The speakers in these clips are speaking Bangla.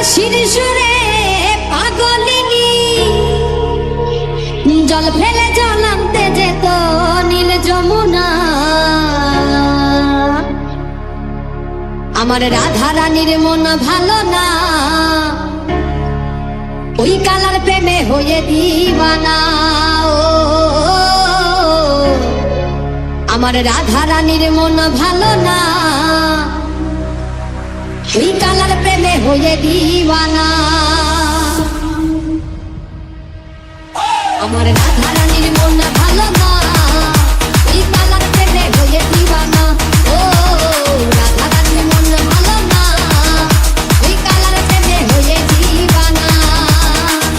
হাসির সুরে পাগলিনী জল ফেলে জলান্তে যেত নীল যমুনা। আমার রাধা রানীর মন ভালো না, ওই কালার প্রেমে হয়ে দিওয়ানা। আমার রাধা রানীর মন ভালো না, ওই কালার প্রেমে হয়ে দিওয়ানা। আমার রাধা রানীর মন ভালো না, ওই কালার প্রেমে হয়ে দিওয়ানা। ও রাধা রানীর মন ভালো না, ওই কালার প্রেমে হয়ে দিওয়ানা।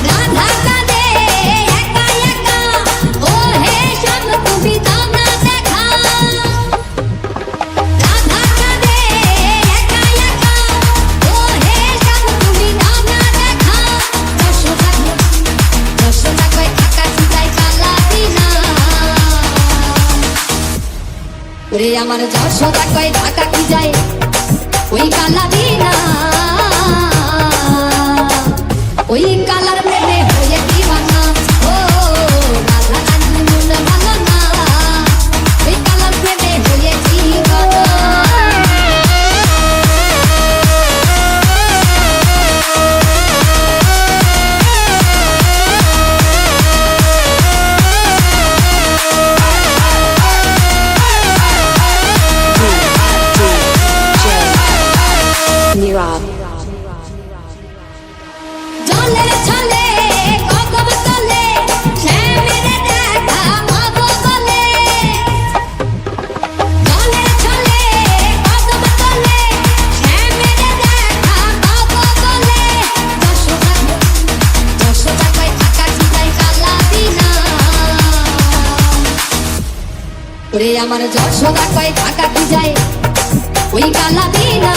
রাধা কাঁদে একা একা, ও হে শ্যাম তুমি দাও না দেখা। রাধা কাঁদে একা একা, ও হে শ্যাম তুমি দাও না দেখা। যশোদা কয় কাকা চিতাই কালা দিনা, ওরে আমার যশোদা কয় ঢাকা কি যায় ওই কালা দিনা। ওই কালার প্রেমে হয়ে দিওয়ানা। ও রাধা রানীর মন ভালো না, ওই কালার প্রেমে হয়ে দিওয়ানা। জলের ছলে কদম তলে শ্যামের দেখা পাবো বলে। জলের ছলে কদম তলে শ্যামের দেখা পাবো বলে। যশোদা কয় ঢাকা চিতাই কালা দিনা, ওরে আমার যশোদা কয় ঢাকা কি যায় ওই কালা দিনা।